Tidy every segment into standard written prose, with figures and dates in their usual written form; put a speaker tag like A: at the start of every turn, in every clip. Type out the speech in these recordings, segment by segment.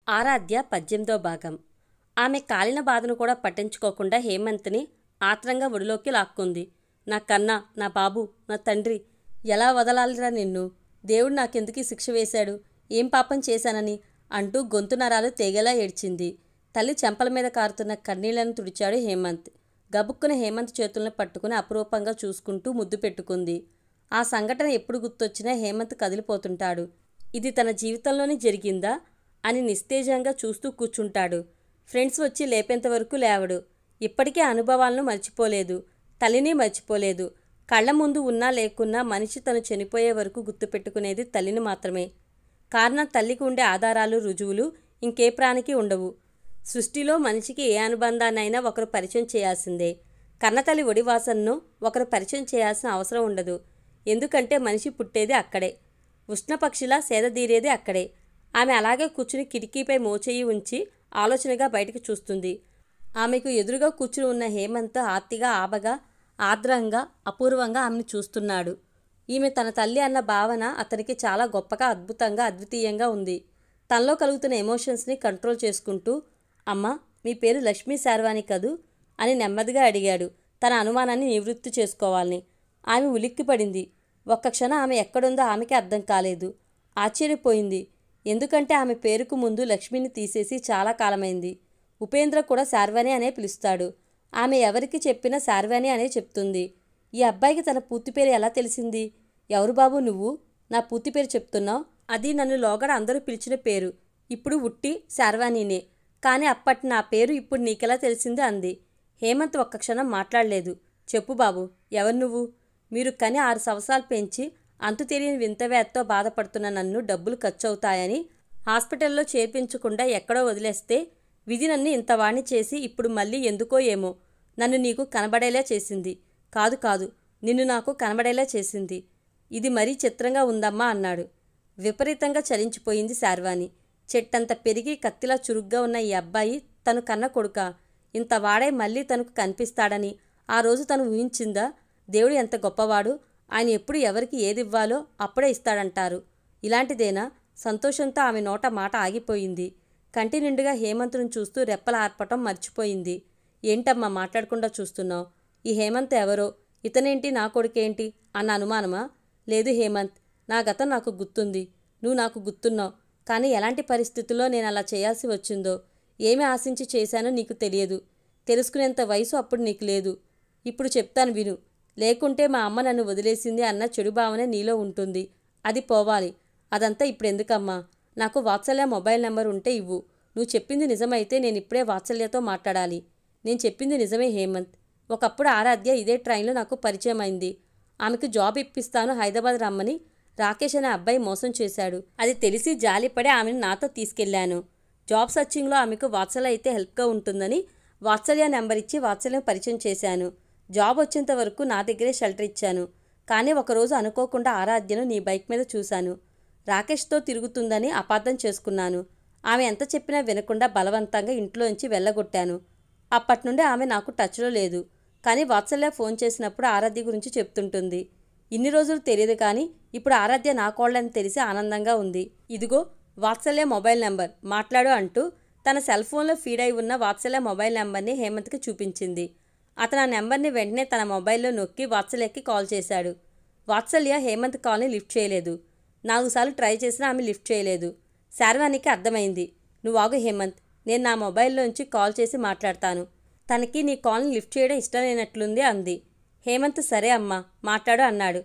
A: ఆరాధ్య 18వ భాగం. ఆమె కాలిన బాధను కూడా పట్టించుకోకుండా హేమంత్ని ఆత్రంగా ఒడిలోకి లాక్కుంది. నా కన్నా, నా బాబు, నా తండ్రి, ఎలా వదలాలిరా నిన్ను? దేవుడు నాకెందుకీ శిక్ష వేశాడు? ఏం పాపం చేశానని అంటూ గొంతు నరాలు తెగేలా ఏడ్చింది. తల్లి చెంపల మీద కారుతున్న కన్నీళ్లను తుడిచాడు హేమంత్. గబుక్కున హేమంత్ చేతులను పట్టుకుని అపురూపంగా చూసుకుంటూ ముద్దు పెట్టుకుంది. ఆ సంఘటన ఎప్పుడు గుర్తొచ్చినా హేమంత్ కదిలిపోతుంటాడు. ఇది తన జీవితంలోనే జరిగిందా అని నిస్తేజంగా చూస్తూ కూర్చుంటాడు. ఫ్రెండ్స్ వచ్చి లేపేంత వరకు లేవడు. ఇప్పటికే అనుభవాలను మర్చిపోలేదు, తల్లిని మర్చిపోలేదు. కళ్ల ముందు ఉన్నా లేకున్నా మనిషి తను చనిపోయే వరకు గుర్తుపెట్టుకునేది తల్లిని మాత్రమే. కారణం తల్లికి ఉండే ఆధారాలు, రుజువులు ఇంకే ప్రాణికి ఉండవు. సృష్టిలో మనిషికి ఏ అనుబంధాన్నైనా ఒకరు పరిచయం చేయాల్సిందే. కన్నతల్లి ఒడివాసనను ఒకరు పరిచయం చేయాల్సిన అవసరం ఉండదు. ఎందుకంటే మనిషి పుట్టేది అక్కడే, ఉష్ణపక్షిలా సేదదీరేది అక్కడే. ఆమె అలాగే కూర్చుని కిటికీపై మోచేయి ఉంచి ఆలోచనగా బయటికి చూస్తుంది. ఆమెకు ఎదురుగా కూర్చుని ఉన్న హేమంత్ ఆర్తిగా, ఆబగా, ఆర్ద్రంగా, అపూర్వంగా ఆమెను చూస్తున్నాడు. ఈమె తన తల్లి అన్న భావన అతనికి చాలా గొప్పగా, అద్భుతంగా, అద్వితీయంగా ఉంది. తనలో కలుగుతున్న ఎమోషన్స్ని కంట్రోల్ చేసుకుంటూ, అమ్మా, మీ పేరు లక్ష్మీ శార్వాణి కదూ అని నెమ్మదిగా అడిగాడు, తన అనుమానాన్ని నివృత్తి చేసుకోవాలని. ఆమె ఉలిక్కిపడింది. ఒక్క క్షణం ఆమె ఎక్కడుందో ఆమెకే అర్థం కాలేదు. ఆశ్చర్యపోయింది. ఎందుకంటే ఆమె పేరుకు ముందు లక్ష్మిని తీసేసి చాలా కాలమైంది. ఉపేంద్ర కూడా శార్వాణి అనే పిలుస్తాడు. ఆమె ఎవరికి చెప్పినా శార్వాణి అనే చెప్తుంది. ఈ అబ్బాయికి తన పూర్తి పేరు ఎలా తెలిసింది? ఎవరు బాబు నువ్వు? నా పూర్తి పేరు చెప్తున్నావు? అది నన్ను లోగడ అందరూ పిలిచిన పేరు. ఇప్పుడు ఉట్టి శార్వాణినే. కానీ అప్పటి నా పేరు ఇప్పుడు నీకెలా తెలిసింది అంది. హేమంత్ ఒక్క క్షణం మాట్లాడలేదు. చెప్పు బాబు, ఎవరు నువ్వు? మీరు కని 6 సంవత్సరాలు పెంచి అంతు తెలియని వింతవ్యాధితో బాధపడుతున్న నన్ను డబ్బులు ఖర్చవుతాయని హాస్పిటల్లో చేర్పించకుండా ఎక్కడో వదిలేస్తే విధి నన్ను ఇంతవాణ్ణి చేసి ఇప్పుడు మళ్ళీ ఎందుకో ఏమో నన్ను నీకు కనబడేలా చేసింది. కాదు కాదు, నిన్ను నాకు కనబడేలా చేసింది. ఇది మరీ చిత్రంగా ఉందమ్మా అన్నాడు. విపరీతంగా చలించిపోయింది శార్వాణి. చెట్టంత పెరిగి కత్తిలా చురుగ్గా ఉన్న ఈ అబ్బాయి తను కన్న కొడుకా? ఇంత వాడై మళ్ళీ తనకు కనిపిస్తాడని ఆ రోజు తను ఊహించిందా? దేవుడు ఎంత గొప్పవాడు! ఆయన ఎప్పుడు ఎవరికి ఏదివ్వాలో అప్పుడే ఇస్తాడంటారు. ఇలాంటిదేనా? సంతోషంతో ఆమె నోట మాట ఆగిపోయింది. కంటి నిండుగా హేమంత్ను చూస్తూ రెప్పల ఆర్పటం మర్చిపోయింది. ఏంటమ్మా మాట్లాడకుండా చూస్తున్నావు? ఈ హేమంత్ ఎవరో, ఇతనేంటి నా కొడుకేంటి అన్న అనుమానమా? లేదు హేమంత్, నా గతం నాకు గుర్తుంది. నువ్వు నాకు గుర్తున్నావు. కానీ ఎలాంటి పరిస్థితుల్లో నేను అలా చేయాల్సి వచ్చిందో, ఏమి ఆశించి చేశానో నీకు తెలియదు. తెలుసుకునేంత వయసు అప్పుడు నీకు లేదు. ఇప్పుడు చెప్తాను విను. లేకుంటే మా అమ్మ నన్ను వదిలేసింది అన్న చెడు భావన నీలో ఉంటుంది. అది పోవాలి. అదంతా ఇప్పుడెందుకమ్మా? నాకు వాత్సల్య మొబైల్ నెంబర్ ఉంటే ఇవ్వు. నువ్వు చెప్పింది నిజమైతే నేను ఇప్పుడే వాత్సల్యతో మాట్లాడాలి. నేను చెప్పింది నిజమే హేమంత్. ఒకప్పుడు ఆరాధ్య ఇదే ట్రైన్లో నాకు పరిచయం అయింది. ఆమెకు జాబ్ ఇప్పిస్తాను హైదరాబాద్ రమ్మని రాకేష్ అనే అబ్బాయి మోసం చేశాడు. అది తెలిసి జాలిపడి ఆమెను నాతో తీసుకెళ్లాను. జాబ్ సర్చింగ్లో ఆమెకు వాత్సల్య అయితే హెల్ప్గా ఉంటుందని వాత్సల్య నెంబర్ ఇచ్చి వాత్సల్యం పరిచయం చేశాను. జాబ్ వచ్చేంత వరకు నా దగ్గరే షెల్టర్ ఇచ్చాను. కానీ ఒకరోజు అనుకోకుండా ఆరాధ్యను నీ బైక్ మీద చూశాను. రాకేష్తో తిరుగుతుందని అపార్థం చేసుకున్నాను. ఆమె ఎంత చెప్పినా వినకుండా బలవంతంగా ఇంట్లోంచి వెళ్ళగొట్టాను. అప్పటినుండి ఆమె నాకు టచ్లో లేదు. కానీ వాత్సల్య ఫోన్ చేసినప్పుడు ఆరాధ్య గురించి చెప్తుంటుంది. ఇన్ని రోజులు తెలియదు కానీ ఇప్పుడు ఆరాధ్య నా కోళ్ళని తెలిసి ఆనందంగా ఉంది. ఇదిగో వాత్సల్య మొబైల్ నెంబర్, మాట్లాడు అంటూ తన సెల్ ఫోన్లో ఫీడ్ అయి ఉన్న వాత్సల్య మొబైల్ నెంబర్ని హేమంత్కి చూపించింది. అతను ఆ నెంబర్ని వెంటనే తన మొబైల్లో నొక్కి వాత్సల్యకి కాల్ చేశాడు. వాత్సల్య హేమంత్ కాల్ని లిఫ్ట్ చేయలేదు. 4 సార్లు ట్రై చేసినా ఆమె లిఫ్ట్ చేయలేదు. శార్వాణికి అర్థమైంది. నువ్వు ఆగు హేమంత్, నేను నా మొబైల్లోంచి కాల్ చేసి మాట్లాడతాను. తనకి నీ కాల్ని లిఫ్ట్ చేయడం ఇష్టం లేనట్లుంది అంది. హేమంత్ సరే అమ్మా, మాట్లాడు అన్నాడు.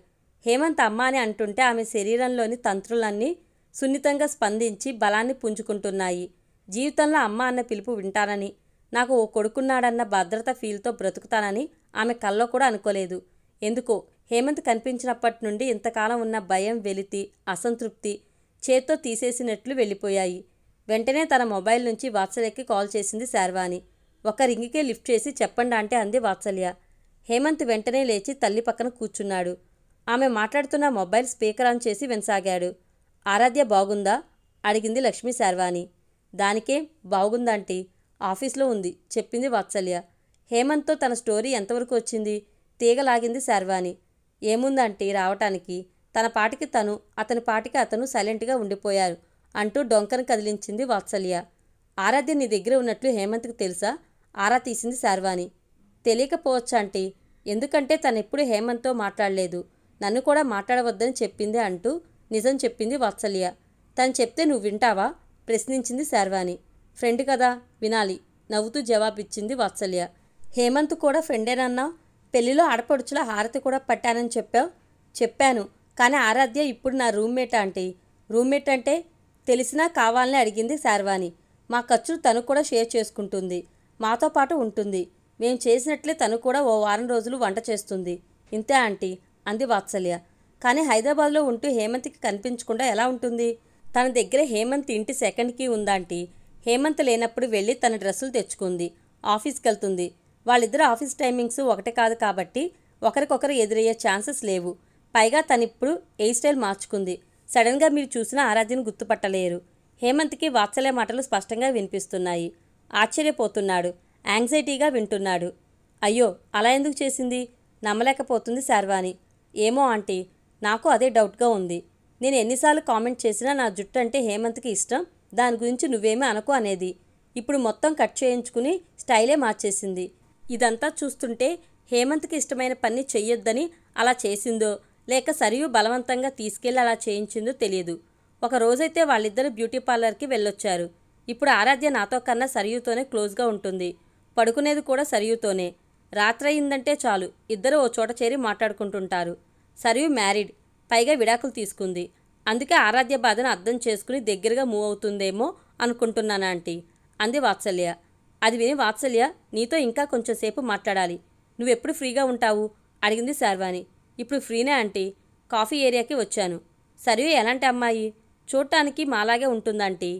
A: హేమంత్ అమ్మ అని అంటుంటే ఆమె శరీరంలోని తంత్రులన్నీ సున్నితంగా స్పందించి బలాన్ని పుంజుకుంటున్నాయి. జీవితంలో అమ్మ అన్న పిలుపు వింటానని, నాకు ఓ కొడుకున్నాడన్న భద్రత ఫీల్తో బ్రతుకుతానని ఆమె కల్లో కూడా అనుకోలేదు. ఎందుకో హేమంత్ కనిపించినప్పటి నుండి ఇంతకాలం ఉన్న భయం, వెలితి, అసంతృప్తి చేత్తో తీసేసినట్లు వెళ్ళిపోయాయి. వెంటనే తన మొబైల్ నుంచి వాత్సల్యకి కాల్ చేసింది శార్వాణి. ఒక రింగికే లిఫ్ట్ చేసి చెప్పండి అంటే అంది వాత్సల్య. హేమంత్ వెంటనే లేచి తల్లి పక్కన కూర్చున్నాడు. ఆమె మాట్లాడుతున్న మొబైల్ స్పీకర్ ఆన్ చేసి వినసాగాడు. ఆరాధ్య బాగుందా అడిగింది లక్ష్మీ శార్వాణి. దానికే బాగుందంటీ, ఆఫీస్లో ఉంది చెప్పింది వాత్సల్య. హేమంత్తో తన స్టోరీ ఎంతవరకు వచ్చింది? తీగలాగింది శార్వాణి. ఏముందంటీ రావటానికి, తన పాటికి తను, అతని పాటికి అతను సైలెంట్గా ఉండిపోయారు. అంటూ డొంకను కదిలించింది వాత్సల్య. ఆరాధ్య నీ దగ్గర ఉన్నట్లు హేమంత్కి తెలుసా? ఆరా తీసింది శార్వాణి. తెలియకపోవచ్చా ఆంటీ, ఎందుకంటే తనెప్పుడు హేమంత్తో మాట్లాడలేదు, నన్ను కూడా మాట్లాడవద్దని చెప్పింది అంటూ నిజం చెప్పింది వాత్సల్య. తను చెప్తే నువ్వు వింటావా? ప్రశ్నించింది శార్వాణి. ఫ్రెండ్ కదా, వినాలి నవ్వుతూ జవాబిచ్చింది వాత్సల్య. హేమంత్ కూడా ఫ్రెండేనన్నావు, పెళ్లిలో ఆడపడుచుల హారతి కూడా పట్టానని చెప్పావు. చెప్పాను, కానీ ఆరాధ్య ఇప్పుడు నా రూమ్మేట్ ఆంటీ. రూమ్మేట్ అంటే తెలిసినా కావాలని అడిగింది శార్వాణి. మా ఖర్చులు తను కూడా షేర్ చేసుకుంటుంది, మాతో పాటు ఉంటుంది. మేం చేసినట్లే తను కూడా ఓ వారం రోజులు వంట చేస్తుంది. ఇంతే ఆంటీ అంది వాత్సల్య. కానీ హైదరాబాద్లో ఉంటూ హేమంత్కి కనిపించకుండా ఎలా ఉంటుంది? తన దగ్గర హేమంత్ ఇంటి సెకండ్ కీ ఉందాంటీ. హేమంత్ లేనప్పుడు వెళ్ళి తన డ్రెస్సులు తెచ్చుకుంది, ఆఫీస్కి వెళ్తుంది. వాళ్ళిద్దరు ఆఫీస్ టైమింగ్స్ ఒకటే కాదు కాబట్టి ఒకరికొకరు ఎదురయ్యే ఛాన్సెస్ లేవు. పైగా తనిప్పుడు హెయిర్ స్టైల్ మార్చుకుంది. సడన్గా మీరు చూసిన ఆరాధ్యను గుర్తుపట్టలేరు. హేమంత్కి వాత్సల్య మాటలు స్పష్టంగా వినిపిస్తున్నాయి. ఆశ్చర్యపోతున్నాడు, యాంగ్జైటీగా వింటున్నాడు. అయ్యో అలా ఎందుకు చేసింది? నమ్మలేకపోతుంది శార్వాణి. ఏమో ఆంటీ, నాకు అదే డౌట్గా ఉంది. నేను ఎన్నిసార్లు కామెంట్ చేసినా నా జుట్టు అంటే హేమంత్కి ఇష్టం, దాని గురించి నువ్వేమీ అనుకో అనేది. ఇప్పుడు మొత్తం కట్ చేయించుకుని స్టైలే మార్చేసింది. ఇదంతా చూస్తుంటే హేమంత్కి ఇష్టమైన పని చెయ్యొద్దని అలా చేసిందో లేక సరియు బలవంతంగా తీసుకెళ్లి అలా చేయించిందో తెలియదు. ఒక రోజైతే వాళ్ళిద్దరూ బ్యూటీ పార్లర్కి వెళ్ళొచ్చారు. ఇప్పుడు ఆరాధ్య నాతో కన్నా సరియుతోనే క్లోజ్గా ఉంటుంది, పడుకునేది కూడా సరియుతోనే. రాత్రయిందంటే చాలు ఇద్దరు ఓ చోట చేరి మాట్లాడుకుంటుంటారు. సరియు మ్యారీడ్, పైగా విడాకులు తీసుకుంది. అందుకే ఆరాధ్య బాధను అర్థం చేసుకుని దగ్గరగా మూవ్ అవుతుందేమో అనుకుంటున్నాను ఆంటీ అంది వాత్సల్య. అది విని వాత్సల్య, నీతో ఇంకా కొంచెం సేపు మాట్లాడాలి, నువ్వెప్పుడు ఫ్రీగా ఉంటావు అడిగింది శార్వాణి. ఇప్పుడు ఫ్రీనే ఆంటీ, కాఫీ ఏరియాకి వచ్చాను. సరియు ఎలాంటి అమ్మాయి? చూడటానికి మాలాగే ఉంటుందంటీ,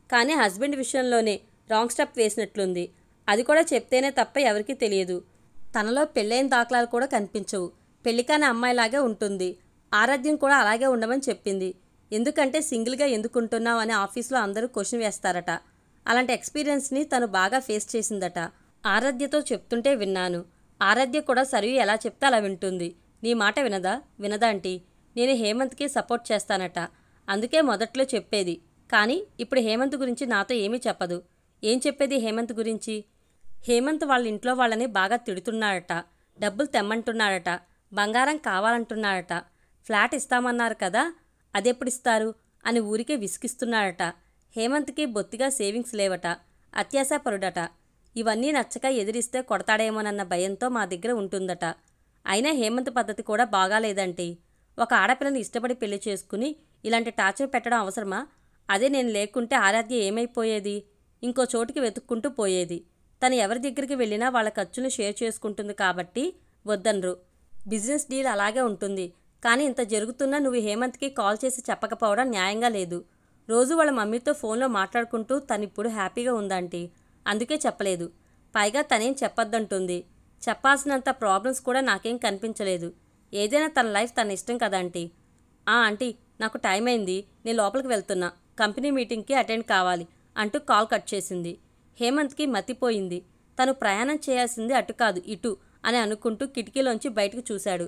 A: కానీ హస్బెండ్ విషయంలోనే రాంగ్ స్టెప్ వేసినట్లుంది. అది కూడా చెప్తేనే తప్ప ఎవరికీ తెలియదు. తనలో పెళ్ళైన దాఖలాలు కూడా కనిపించవు. పెళ్లికాని అమ్మాయిలాగే ఉంటుంది. ఆరాధ్యం కూడా అలాగే ఉండమని చెప్పింది. ఎందుకంటే సింగిల్గా ఎందుకుంటున్నావు అని ఆఫీస్లో అందరూ క్వశ్చన్ వేస్తారట. అలాంటి ఎక్స్పీరియన్స్ని తను బాగా ఫేస్ చేసిందట. ఆరాధ్యతో చెప్తుంటే విన్నాను. ఆరాధ్య కూడా సరియు ఎలా చెప్తే అలా వింటుంది. నీ మాట వినదా? వినదాంటీ. నేను హేమంత్కి సపోర్ట్ చేస్తానట, అందుకే మొదట్లో చెప్పేది. కానీ ఇప్పుడు హేమంత్ గురించి నాతో ఏమీ చెప్పదు. ఏం చెప్పేది హేమంత్ గురించి? హేమంత్ వాళ్ళ ఇంట్లో వాళ్ళని బాగా తిడుతున్నాడట, డబ్బులు తెమ్మంటున్నాడట, బంగారం కావాలంటున్నాడట. ఫ్లాట్ ఇస్తామన్నారు కదా, అదెప్పుడు ఇస్తారు అని ఊరికే విసిగిస్తున్నాడట. హేమంత్కి బొత్తిగా సేవింగ్స్ లేవట, అత్యాశాపరుడట. ఇవన్నీ నచ్చక ఎదిరిస్తే కొడతాడేమోనన్న భయంతో మా దగ్గర ఉంటుందట. అయినా హేమంత్ పద్ధతి కూడా బాగాలేదంటీ. ఒక ఆడపిల్లని ఇష్టపడి పెళ్లి చేసుకుని ఇలాంటి టార్చర్ పెట్టడం అవసరమా? అదే నేను లేకుంటే ఆరాధ్య ఏమైపోయేది? ఇంకో చోటికి వెతుక్కుంటూ పోయేది. తను ఎవరి దగ్గరికి వెళ్ళినా వాళ్ళ ఖర్చును షేర్ చేసుకుంటుంది కాబట్టి వద్దనరు. బిజినెస్ డీల్ అలాగే ఉంటుంది. కానీ ఇంత జరుగుతున్నా నువ్వు హేమంత్కి కాల్ చేసి చెప్పకపోవడం న్యాయంగా లేదు. రోజు వాళ్ళ మమ్మీతో ఫోన్లో మాట్లాడుకుంటూ తనిప్పుడు హ్యాపీగా ఉందంటీ, అందుకే చెప్పలేదు. పైగా తనేం చెప్పొద్దంటుంది. చెప్పాల్సినంత ప్రాబ్లమ్స్ కూడా నాకేం కనిపించలేదు. ఏదైనా తన లైఫ్ తన ఇష్టం కదంటీ. ఆంటీ, నాకు టైం అయింది, నేను లోపలికి వెళ్తున్నా, కంపెనీ మీటింగ్కి అటెండ్ కావాలి అంటూ కాల్ కట్ చేసింది. హేమంత్కి మతిపోయింది. తను ప్రయాణం చేయాల్సింది అటు కాదు ఇటు అని అనుకుంటూ కిటికీలోంచి బయటకు చూశాడు.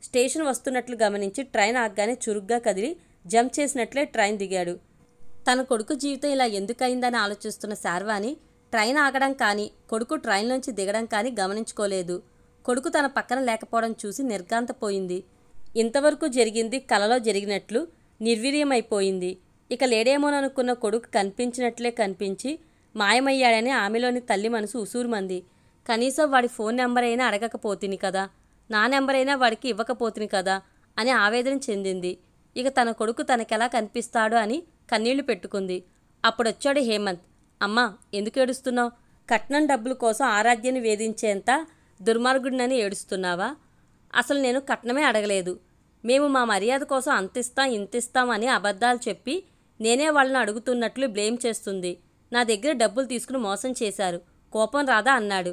A: స్టేషన్ వస్తున్నట్లు గమనించి ట్రైన్ ఆగ్గానే చురుగ్గా కదిలి జంప్ చేసినట్లే ట్రైన్ దిగాడు. తన కొడుకు జీవితం ఇలా ఎందుకయిందని ఆలోచిస్తున్న శార్వాణి ట్రైన్ ఆగడం కానీ కొడుకు ట్రైన్లోంచి దిగడం కానీ గమనించుకోలేదు. కొడుకు తన పక్కన లేకపోవడం చూసి నిర్ఘాంతపోయింది. ఇంతవరకు జరిగింది కలలో జరిగినట్లు నిర్వీర్యమైపోయింది. ఇక లేడేమోననుకున్న కొడుకు కనిపించినట్లే కనిపించి మాయమయ్యాడని ఆమెలోని తల్లి మనసు ఉసూరుమంది. కనీసం వాడి ఫోన్ నెంబర్ అయినా అడగకపోతిని కదా, నా నెంబర్ అయినా వాడికి ఇవ్వకపోతిని కదా అని ఆవేదన చెందింది. ఇక తన కొడుకు తనకెలా కనిపిస్తాడో అని కన్నీళ్లు పెట్టుకుంది. అప్పుడొచ్చాడు హేమంత్. అమ్మా, ఎందుకు ఏడుస్తున్నావు? కట్నం డబ్బుల కోసం ఆరాధ్యని వేధించేంత దుర్మార్గుడినని ఏడుస్తున్నావా? అసలు నేను కట్నమే అడగలేదు. మేము మా మర్యాద కోసం అంతిస్తాం ఇంతిస్తాం అని అబద్ధాలు చెప్పి నేనే వాళ్ళని అడుగుతున్నట్లు బ్లేమ్ చేస్తుంది. నా దగ్గర డబ్బులు తీసుకుని మోసం చేశారు, కోపం రాదా అన్నాడు.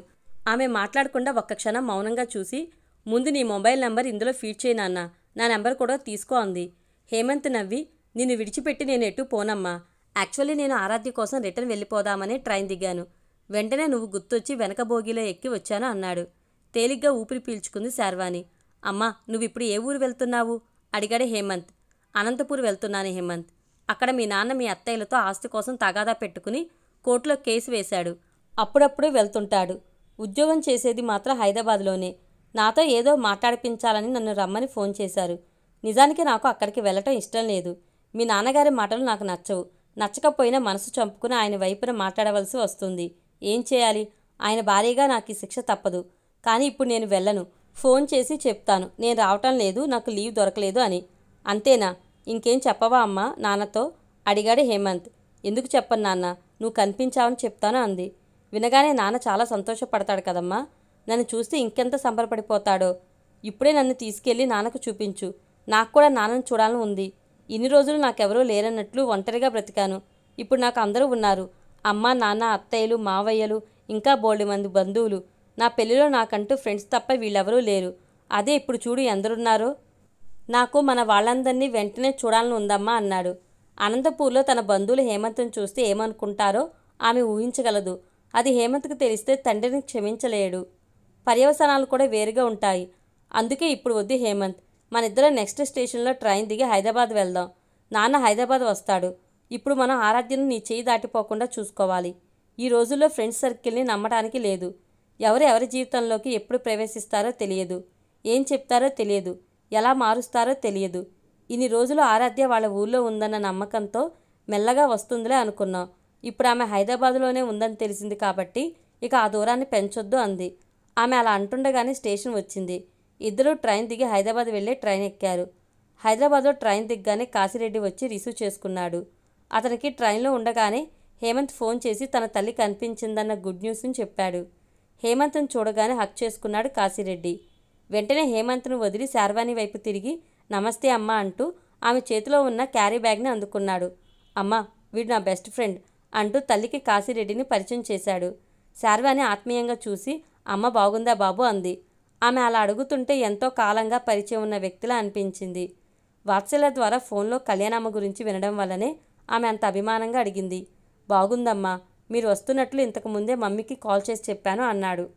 A: ఆమె మాట్లాడకుండా ఒక్క క్షణం మౌనంగా చూసి, ముందు నీ మొబైల్ నెంబర్ ఇందులో ఫీడ్ చేయి నాన్న, నా నెంబర్ కూడా తీసుకో అంది. హేమంత్ నవ్వి, నిన్ను విడిచిపెట్టి నేను ఎటు పోనమ్మా. యాక్చువల్లీ నేను ఆరాధ్య కోసం రిటర్న్ వెళ్ళిపోదామని ట్రైన్ దిగాను. వెంటనే నువ్వు గుర్తొచ్చి వెనక బోగిలో ఎక్కి వచ్చాను అన్నాడు. తేలిగ్గా ఊపిరి పీల్చుకుంది శార్వాణి. అమ్మా, నువ్విప్పుడు ఏ ఊరు వెళ్తున్నావు అడిగాడు హేమంత్. అనంతపూర్ వెళ్తున్నాను హేమంత్. అక్కడ మీ నాన్న మీ అత్తయ్యలతో ఆస్తి కోసం తగాదా పెట్టుకుని కోర్టులో కేసు వేశాడు. అప్పుడప్పుడు వెళ్తుంటాడు. ఉద్యోగం చేసేది మాత్రం హైదరాబాద్లోనే. నాతో ఏదో మాట్లాడిపించాలని నన్ను రమ్మని ఫోన్ చేశారు. నిజానికి నాకు అక్కడికి వెళ్ళటం ఇష్టం లేదు. మీ నాన్నగారి మాటలు నాకు నచ్చవు. నచ్చకపోయినా మనసు చంపుకుని ఆయన వైపున మాట్లాడవలసి వస్తుంది. ఏం చేయాలి? ఆయన భార్యగా నాకు ఈ శిక్ష తప్పదు. కానీ ఇప్పుడు నేను వెళ్ళను. ఫోన్ చేసి చెప్తాను నేను రావటం లేదు, నాకు లీవ్ దొరకలేదు అని. అంతేనా? ఇంకేం చెప్పవా అమ్మా నాన్నతో అడిగాడు హేమంత్. ఎందుకు చెప్పను నాన్న, నువ్వు కనిపించావని చెప్తాను అంది. వినగానే నాన్న చాలా సంతోషపడతాడు కదమ్మా. నన్ను చూస్తే ఇంకెంత సంబరపడిపోతాడో. ఇప్పుడే నన్ను తీసుకెళ్ళి నాన్నకు చూపించు. నాకు కూడా నాన్నను చూడాలని ఉంది. ఇన్ని రోజులు నాకెవరూ లేరన్నట్లు ఒంటరిగా బ్రతికాను. ఇప్పుడు నాకు అందరూ ఉన్నారు. అమ్మ, నాన్న, అత్తయ్యలు, మావయ్యలు, ఇంకా బోల్డు మంది బంధువులు. నా పెళ్లిలో నాకంటూ ఫ్రెండ్స్ తప్ప వీళ్ళెవరూ లేరు. అదే ఇప్పుడు చూడు ఎందరున్నారో. నాకు మన వాళ్ళందరినీ వెంటనే చూడాలని ఉందమ్మా అన్నాడు. అనంతపూర్లో తన బంధువులు హేమంత్ను చూస్తే ఏమనుకుంటారో ఆమె ఊహించగలదు. అది హేమంత్కు తెలిస్తే తండ్రిని క్షమించలేడు. పర్యవసానాలు కూడా వేరుగా ఉంటాయి. అందుకే ఇప్పుడు వద్దు హేమంత్. మనిద్దరం నెక్స్ట్ స్టేషన్లో ట్రైన్ దిగి హైదరాబాద్ వెళ్దాం. నాన్న హైదరాబాద్ వస్తాడు. ఇప్పుడు మనం ఆరాధ్యను నీ చేయి దాటిపోకుండా చూసుకోవాలి. ఈ రోజుల్లో ఫ్రెండ్స్ సర్కిల్ని నమ్మటానికి లేదు. ఎవరు ఎవరి జీవితంలోకి ఎప్పుడు ప్రవేశిస్తారో తెలియదు. ఏం చెప్తారో తెలియదు. ఎలా మారుస్తారో తెలియదు. ఇన్ని రోజులు ఆరాధ్య వాళ్ళ ఊళ్ళో ఉందన్న నమ్మకంతో మెల్లగా వస్తుందిలే అనుకున్నాం. ఇప్పుడు ఆమె హైదరాబాద్లోనే ఉందని తెలిసింది కాబట్టి ఇక ఆ దూరాన్ని పెంచొద్దు అంది. ఆమె అలా అంటుండగానే స్టేషన్ వచ్చింది. ఇద్దరూ ట్రైన్ దిగి హైదరాబాద్ వెళ్ళే ట్రైన్ ఎక్కారు. హైదరాబాద్లో ట్రైన్ దిగ్గానే కాశీరెడ్డి వచ్చి రిసీవ్ చేసుకున్నాడు. అతనికి ట్రైన్లో ఉండగానే హేమంత్ ఫోన్ చేసి తన తల్లి కనిపించిందన్న గుడ్ న్యూస్ని చెప్పాడు. హేమంత్ను చూడగానే హక్ చేసుకున్నాడు కాశీరెడ్డి. వెంటనే హేమంత్ను వదిలి శార్వాణి వైపు తిరిగి నమస్తే అమ్మ అంటూ ఆమె చేతిలో ఉన్న క్యారీ బ్యాగ్ని అందుకున్నాడు. అమ్మ, వీడు నా బెస్ట్ ఫ్రెండ్ అంటూ తల్లికి కాశీరెడ్డిని పరిచయం చేశాడు. శార్వాణి ఆత్మీయంగా చూసి అమ్మ బాగుందా బాబు అంది. ఆమె అలా అడుగుతుంటే ఎంతో కాలంగా పరిచయం ఉన్న వ్యక్తిలా అనిపించింది. వాత్సల్య ద్వారా ఫోన్లో కళ్యాణమ్మ గురించి వినడం వల్లనే ఆమె అంత అభిమానంగా అడిగింది. బాగుందమ్మా, మీరు వస్తున్నట్లు ఇంతకుముందే మమ్మీకి కాల్ చేసి చెప్పాను అన్నాడు.